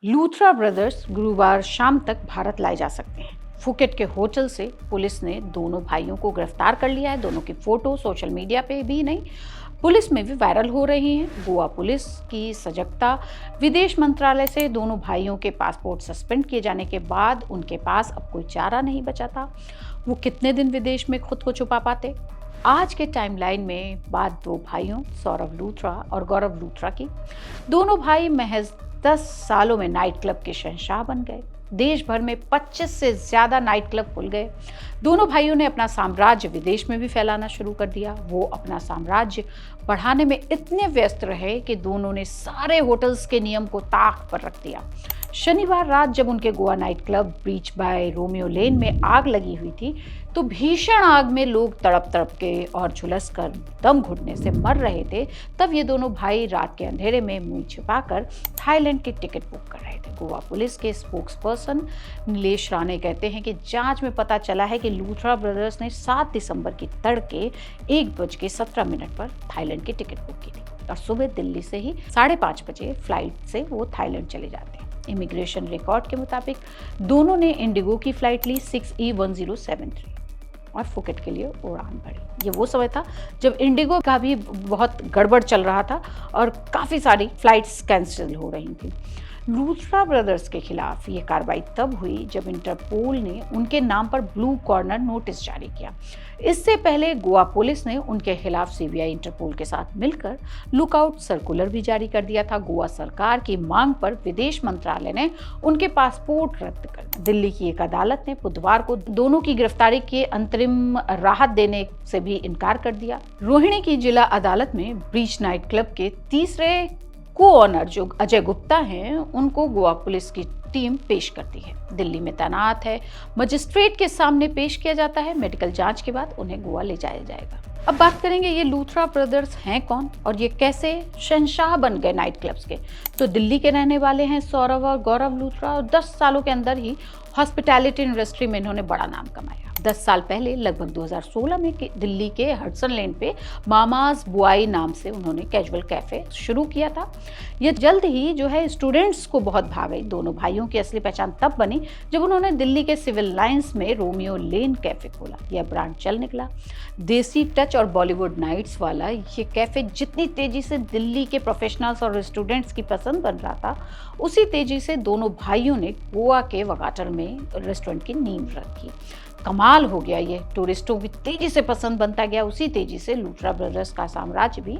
Luthra brothers गुरुवार शाम तक भारत लाए जा सकते हैं। फुकेट के होटल से पुलिस ने दोनों भाइयों को गिरफ्तार कर लिया है। दोनों की फोटो सोशल मीडिया पे भी नहीं, पुलिस में भी वायरल हो रही हैं। गोवा पुलिस की सजगता, विदेश मंत्रालय से दोनों भाइयों के पासपोर्ट सस्पेंड किए जाने के बाद उनके पास अब कोई चारा नहीं बचा था। वो कितने दिन विदेश में खुद को छुपा पाते। आज के टाइमलाइन में बात दो भाइयों सौरव लूथरा और गौरव लूथरा की। दोनों भाई महज 10 सालों में नाइट क्लब के शहंशाह बन गए। देश भर में 25 से ज्यादा नाइट क्लब खुल गए। दोनों भाइयों ने अपना साम्राज्य विदेश में भी फैलाना शुरू कर दिया। वो अपना साम्राज्य बढ़ाने में इतने व्यस्त रहे कि दोनों ने सारे होटल्स के नियम को ताक पर रख दिया। शनिवार रात जब उनके Goa night club Birch by Romeo Lane में आग लगी हुई थी, तो भीषण आग में लोग तड़प तड़प के और झुलस कर दम घुटने से मर रहे थे। तब ये दोनों भाई रात के अंधेरे में मुंह छिपाकर थाईलैंड की टिकट बुक कर रहे थे। गोवा पुलिस के स्पोक्स पर्सन नीलेश राणे कहते हैं कि जांच में पता चला है कि लूथरा ब्रदर्स ने 7 दिसंबर की तड़के 1:17 पर थाईलैंड की टिकट बुक की थी और सुबह दिल्ली से ही 5:30 बजे फ्लाइट से वो थाईलैंड चले जाते हैं। इमिग्रेशन रिकॉर्ड के मुताबिक दोनों ने इंडिगो की फ्लाइट ली 6E1073 और फुकेट के लिए उड़ान भरी। ये वो समय था जब इंडिगो का भी बहुत गड़बड़ चल रहा था और काफ़ी सारी फ्लाइट्स कैंसिल हो रही थी। लूथरा ब्रदर्स के खिलाफ ये कार्रवाई तब हुई जब इंटरपोल ने उनके नाम पर ब्लू कॉर्नर नोटिस जारी किया। इससे पहले गोवा पुलिस ने उनके खिलाफ सीबीआई इंटरपोल के साथ मिलकर लुकआउट सर्कुलर भी जारी कर दिया था। गोवा सरकार की मांग पर विदेश मंत्रालय ने उनके पासपोर्ट रद्द कर दिए। दिल्ली की एक अदालत ने बुधवार को दोनों की गिरफ्तारी के अंतरिम राहत देने से भी इनकार कर दिया। रोहिणी की जिला अदालत में ब्रीच नाइट क्लब के तीसरे को ऑनर जो अजय गुप्ता हैं, उनको गोवा पुलिस की टीम पेश करती है। दिल्ली में तैनात है, मजिस्ट्रेट के सामने पेश किया जाता है। मेडिकल जांच के बाद उन्हें गोवा ले जाया जाएगा। अब बात करेंगे ये लूथरा ब्रदर्स हैं कौन और ये कैसे शहंशाह बन गए नाइट क्लब्स के। तो दिल्ली के रहने वाले हैं सौरव और गौरव लूथरा और 10 सालों के अंदर ही हॉस्पिटैलिटी इंडस्ट्री में इन्होंने बड़ा नाम कमाया। 10 साल पहले लगभग 2016 में दिल्ली के हडसन लेन पे मामाज बुआई नाम से उन्होंने कैजुअल कैफे शुरू किया था। ये जल्द ही जो है स्टूडेंट्स को बहुत भा गई। दोनों भाइयों की असली पहचान तब बनी जब उन्होंने दिल्ली के सिविल लाइंस में रोमियो लेन कैफे खोला। यह ब्रांड चल निकला। देसी टच और बॉलीवुड नाइट्स वाला ये कैफे जितनी तेजी से दिल्ली के प्रोफेशनल्स और स्टूडेंट्स की पसंद बन रहा था, उसी तेजी से दोनों भाइयों ने गोवा के वगाटर में रेस्टोरेंट की नींव रखी। कमाल हो गया, ये टूरिस्टों की तेजी से पसंद बनता गया। उसी तेजी से लूथरा ब्रदर्स का साम्राज्य भी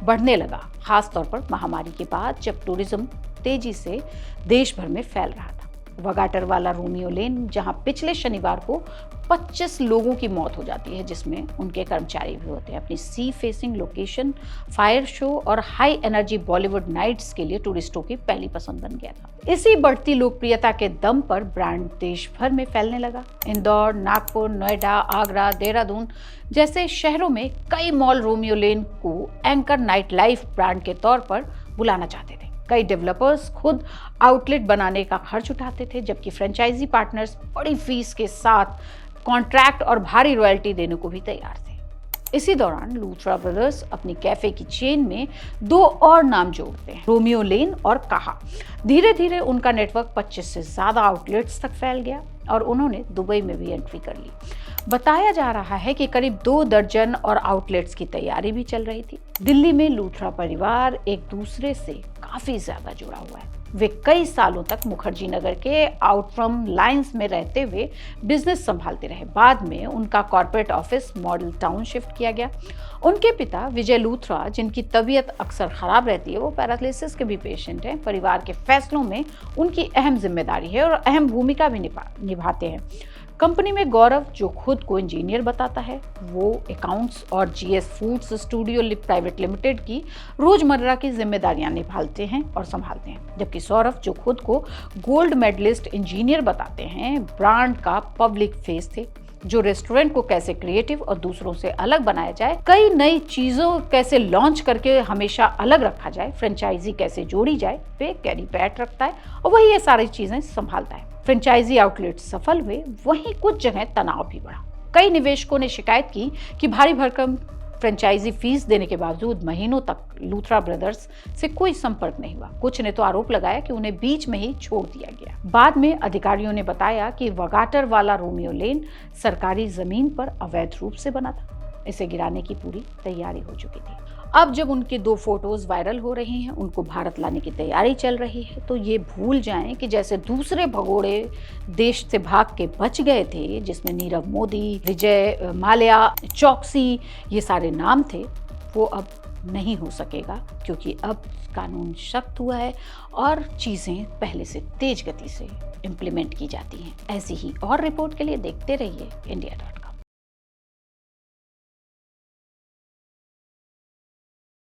बढ़ने लगा, खासतौर पर महामारी के बाद जब टूरिज्म तेजी से देश भर में फैल रहा था। वगाटर वाला रोमियो लेन, जहां पिछले शनिवार को 25 लोगों की मौत हो जाती है, जिसमें उनके कर्मचारी भी होते हैं, अपनी sea facing location, fire show और हाई एनर्जी बॉलीवुड नाइट्स के लिए टूरिस्टों की पहली पसंद बन गया था। इसी बढ़ती लोकप्रियता के दम पर ब्रांड देश भर में फैलने लगा। इंदौर, नागपुर, नोएडा, आगरा, देहरादून जैसे शहरों में कई मॉल रोमियो लेन को एंकर नाइट लाइफ ब्रांड के तौर पर बुलाना चाहते थे। कई डेवलपर्स खुद आउटलेट बनाने का खर्च उठाते थे, जबकि फ्रेंचाइजी पार्टनर्स बड़ी फीस के साथ कॉन्ट्रैक्ट और भारी रॉयल्टी देने को भी तैयार थे। इसी दौरान लूथरा ब्रदर्स अपनी कैफे की चेन में 2 और नाम जोड़ते हैं, रोमियो लेन और काहा। धीरे धीरे उनका नेटवर्क 25 से ज्यादा आउटलेट्स तक फैल गया और उन्होंने दुबई में भी एंट्री कर ली। बताया जा रहा है कि करीब 2 दर्जन और आउटलेट्स की तैयारी भी चल रही थी। दिल्ली में लूथरा परिवार एक दूसरे से काफी ज्यादा जुड़ा हुआ है। वे कई सालों तक मुखर्जी नगर के आउटफ्रॉम लाइंस में रहते हुए बिजनेस संभालते रहे। बाद में उनका corporate office model town shift किया गया। उनके पिता विजय लूथरा, जिनकी तबीयत अक्सर खराब रहती है, वो पैरालिसिस के भी पेशेंट हैं। परिवार के फैसलों में उनकी अहम जिम्मेदारी है और अहम भूमिका भी निभाते हैं। कंपनी में गौरव, जो खुद को इंजीनियर बताता है, वो अकाउंट्स और GS foods studio private limited की रोजमर्रा की जिम्मेदारियां निभाते हैं और संभालते हैं, जबकि सौरभ, जो खुद को गोल्ड मेडलिस्ट इंजीनियर बताते हैं, ब्रांड का पब्लिक फेस थे, जो रेस्टोरेंट को कैसे क्रिएटिव और दूसरों से अलग बनाया जाए, कई नई चीजों कैसे लॉन्च करके हमेशा अलग रखा जाए, फ्रेंचाइजी कैसे जोड़ी जाए, पे कैरी पैट रखता है और वही ये सारी चीजें संभालता है। फ्रेंचाइजी आउटलेट सफल हुए, वहीं कुछ जगह तनाव भी बढ़ा। कई निवेशकों ने शिकायत की कि भारी भरकम फ्रेंचाइजी फीस देने के बावजूद महीनों तक लूथरा ब्रदर्स से कोई संपर्क नहीं हुआ। कुछ ने तो आरोप लगाया कि उन्हें बीच में ही छोड़ दिया गया। बाद में अधिकारियों ने बताया कि वगाटर वाला रोमियो लेन सरकारी जमीन पर अवैध रूप से बना था। इसे गिराने की पूरी तैयारी हो चुकी थी। अब जब उनके 2 फोटोज वायरल हो रही हैं, उनको भारत लाने की तैयारी चल रही है, तो ये भूल जाएं कि जैसे दूसरे भगोड़े देश से भाग के बच गए थे, जिसमें नीरव मोदी, विजय माल्या, चौकसी, ये सारे नाम थे, वो अब नहीं हो सकेगा, क्योंकि अब कानून सख्त हुआ है और चीज़ें पहले से तेज गति से इम्प्लीमेंट की जाती हैं। ऐसी ही और रिपोर्ट के लिए देखते रहिए इंडिया.com।